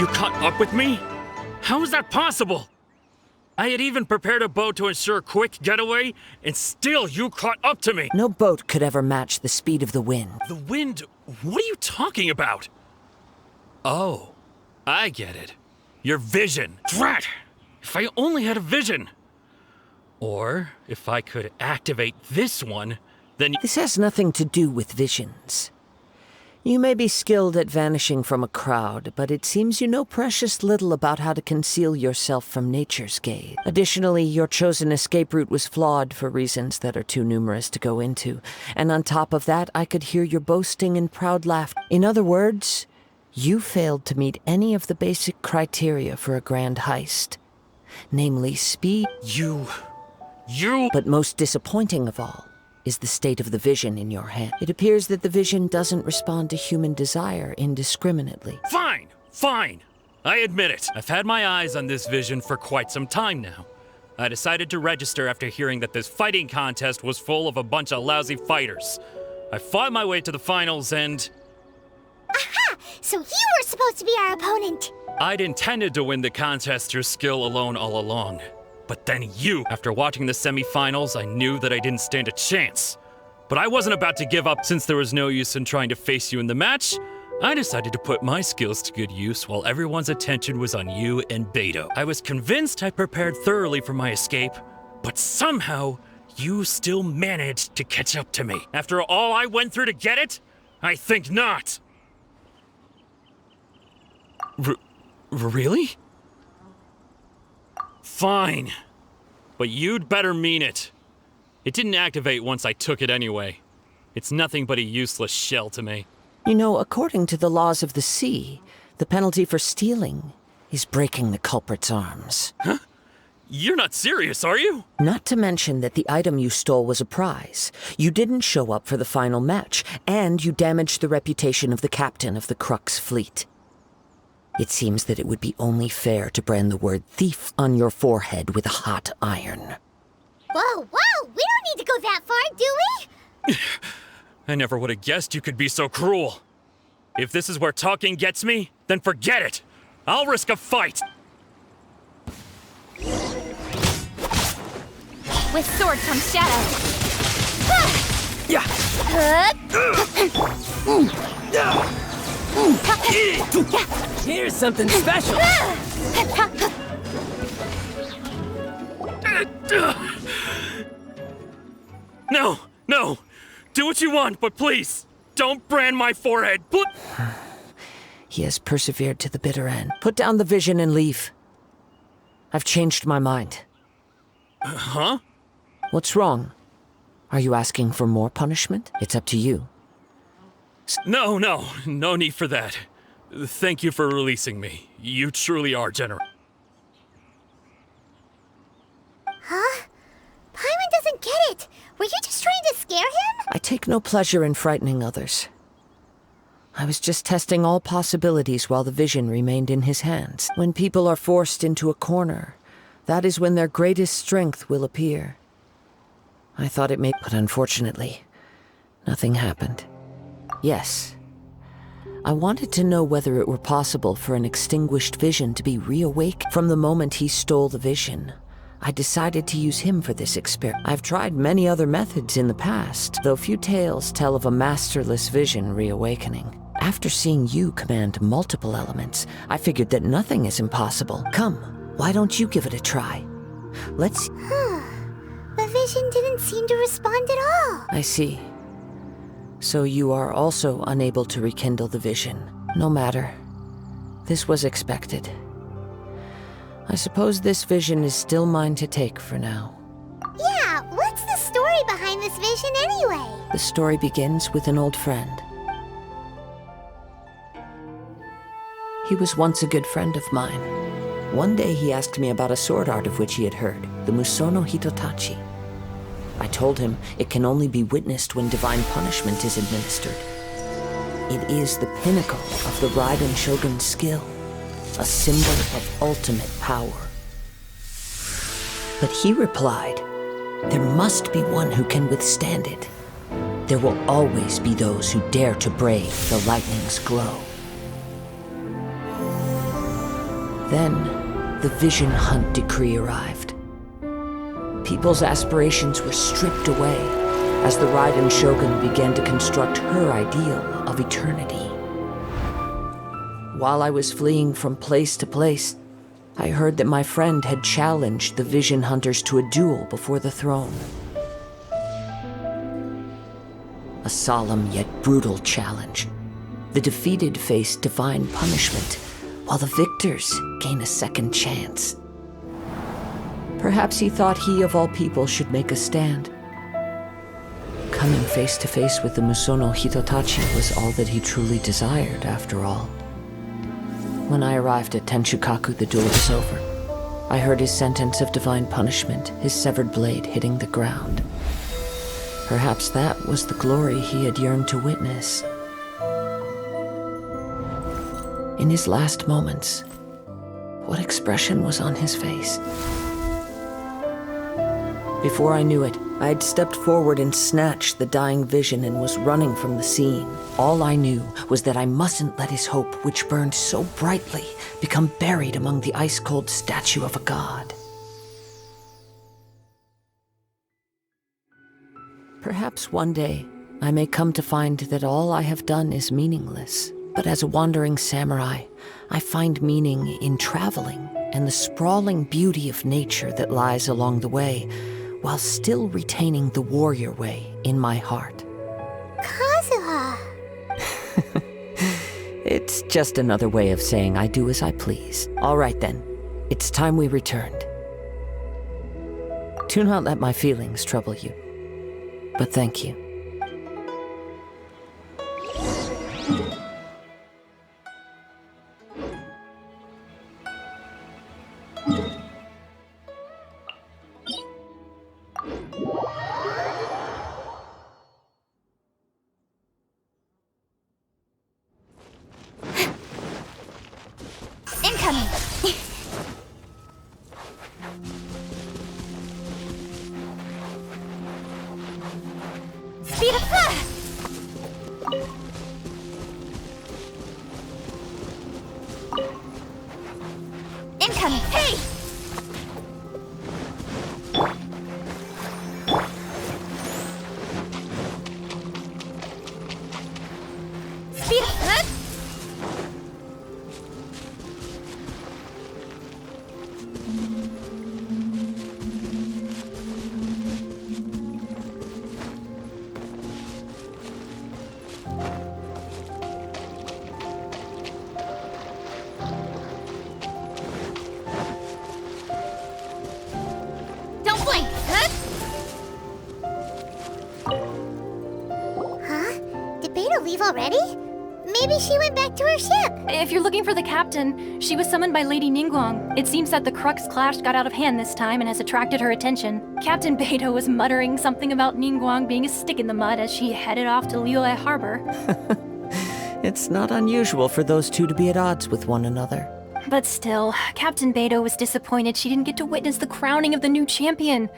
You caught up with me? How is that possible? I had even prepared a boat to ensure a quick getaway, and still you caught up to me! No boat could ever match the speed of the wind. The wind? What are you talking about? Oh, I get it. Your vision. Drat! If I only had a vision! Or, if I could activate this one, then— This has nothing to do with visions. You may be skilled at vanishing from a crowd, but it seems you know precious little about how to conceal yourself from nature's gaze. Additionally, your chosen escape route was flawed for reasons that are too numerous to go into. And on top of that, I could hear your boasting and proud laugh. In other words, you failed to meet any of the basic criteria for a grand heist. Namely, speed— You... But most disappointing of all is the state of the vision in your hand. It appears that the vision doesn't respond to human desire indiscriminately. Fine, fine. I admit it. I've had my eyes on this vision for quite some time now. I decided to register after hearing that this fighting contest was full of a bunch of lousy fighters. I fought my way to the finals and... Aha! So you were supposed to be our opponent! I'd intended to win the contest through skill alone all along. But then you, after watching the semifinals, I knew that I didn't stand a chance. But I wasn't about to give up since there was no use in trying to face you in the match. I decided to put my skills to good use while everyone's attention was on you and Beto. I was convinced I prepared thoroughly for my escape, but somehow you still managed to catch up to me. After all I went through to get it? I think not. Really? Fine. But you'd better mean it. It didn't activate once I took it anyway. It's nothing but a useless shell to me. You know, according to the laws of the sea, the penalty for stealing is breaking the culprit's arms. Huh? You're not serious, are you? Not to mention that the item you stole was a prize. You didn't show up for the final match, and you damaged the reputation of the captain of the Crux fleet. It seems that it would be only fair to brand the word thief on your forehead with a hot iron. Whoa, whoa! We don't need to go that far, do we? I never would have guessed you could be so cruel. If this is where talking gets me, then forget it. I'll risk a fight. With sword comes shadow. Here's something special. No, no. Do what you want, but please, don't brand my forehead. He has persevered to the bitter end. Put down the vision and leave. I've changed my mind. Huh? What's wrong? Are you asking for more punishment? It's up to you. No need for that. Thank you for releasing me. You truly are generous. Huh? Paimon doesn't get it. Were you just trying to scare him? I take no pleasure in frightening others. I was just testing all possibilities while the vision remained in his hands. When people are forced into a corner, that is when their greatest strength will appear. I thought it may, but unfortunately, nothing happened. Yes. I wanted to know whether it were possible for an extinguished vision to be reawakened. From the moment he stole the vision, I decided to use him for this experiment. I've tried many other methods in the past, though few tales tell of a masterless vision reawakening. After seeing you command multiple elements, I figured that nothing is impossible. Come, why don't you give it a try? Let's... The vision didn't seem to respond at all. I see. So you are also unable to rekindle the vision. No matter. This was expected. I suppose this vision is still mine to take for now. Yeah, what's the story behind this vision anyway? The story begins with an old friend. He was once a good friend of mine. One day he asked me about a sword art of which he had heard, the Musono Hitotachi. I told him it can only be witnessed when divine punishment is administered. It is the pinnacle of the Raiden Shogun's skill, a symbol of ultimate power. But he replied, there must be one who can withstand it. There will always be those who dare to brave the lightning's glow. Then, the Vision Hunt decree arrived. People's aspirations were stripped away as the Raiden Shogun began to construct her ideal of eternity. While I was fleeing from place to place, I heard that my friend had challenged the Vision Hunters to a duel before the throne. A solemn yet brutal challenge. The defeated face divine punishment, while the victors gain a second chance. Perhaps he thought he of all people should make a stand. Coming face to face with the Musono Hitotachi was all that he truly desired, after all. When I arrived at Tenshukaku, the duel was over. I heard his sentence of divine punishment, his severed blade hitting the ground. Perhaps that was the glory he had yearned to witness. In his last moments, what expression was on his face? Before I knew it, I had stepped forward and snatched the dying vision and was running from the scene. All I knew was that I mustn't let his hope, which burned so brightly, become buried among the ice-cold statue of a god. Perhaps one day, I may come to find that all I have done is meaningless. But as a wandering samurai, I find meaning in traveling and the sprawling beauty of nature that lies along the way, while still retaining the warrior way in my heart. Kazuha! It's just another way of saying I do as I please. All right then, it's time we returned. Do not let my feelings trouble you, but thank you. Incoming! Speed up! Incoming! Hey! Speed up! Don't blink! Huh? Did Beta leave already? Maybe she went back to her ship. If you're looking for the captain, she was summoned by Lady Ningguang. It seems that the Crux clash got out of hand this time and has attracted her attention. Captain Beidou was muttering something about Ningguang being a stick in the mud as she headed off to Liyue Harbor. It's not unusual for those two to be at odds with one another. But still, Captain Beidou was disappointed she didn't get to witness the crowning of the new champion.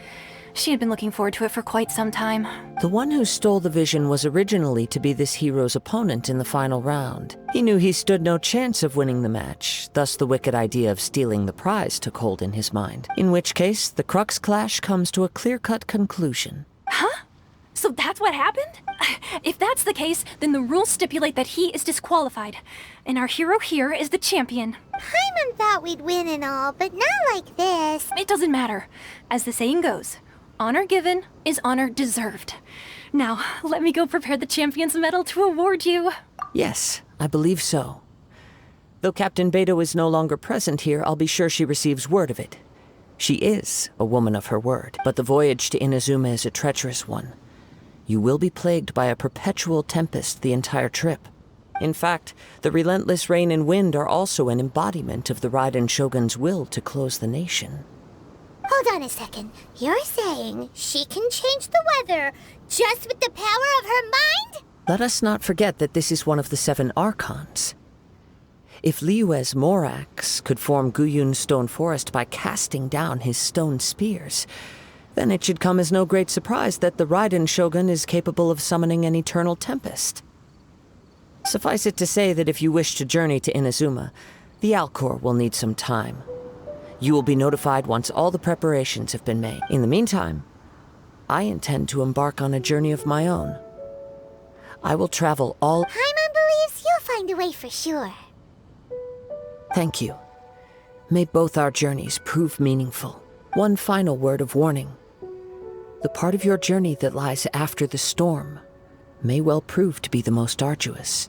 She had been looking forward to it for quite some time. The one who stole the vision was originally to be this hero's opponent in the final round. He knew he stood no chance of winning the match, thus the wicked idea of stealing the prize took hold in his mind. In which case, the Crux clash comes to a clear-cut conclusion. Huh? So that's what happened? If that's the case, then the rules stipulate that he is disqualified. And our hero here is the champion. Paimon thought we'd win and all, but not like this. It doesn't matter. As the saying goes, honor given is honor deserved. Now, let me go prepare the champion's medal to award you. Yes, I believe so. Though Captain Beidou is no longer present here, I'll be sure she receives word of it. She is a woman of her word, but the voyage to Inazuma is a treacherous one. You will be plagued by a perpetual tempest the entire trip. In fact, the relentless rain and wind are also an embodiment of the Raiden Shogun's will to close the nation. Hold on a second. You're saying she can change the weather just with the power of her mind? Let us not forget that this is one of the 7 Archons. If Liyue's Morax could form Guyun's stone forest by casting down his stone spears, then it should come as no great surprise that the Raiden Shogun is capable of summoning an eternal tempest. Suffice it to say that if you wish to journey to Inazuma, The Alcor will need some time. You will be notified once all the preparations have been made. In the meantime, I intend to embark on a journey of my own. I will travel all... Paimon believes you'll find a way for sure. Thank you. May both our journeys prove meaningful. One final word of warning. The part of your journey that lies after the storm may well prove to be the most arduous.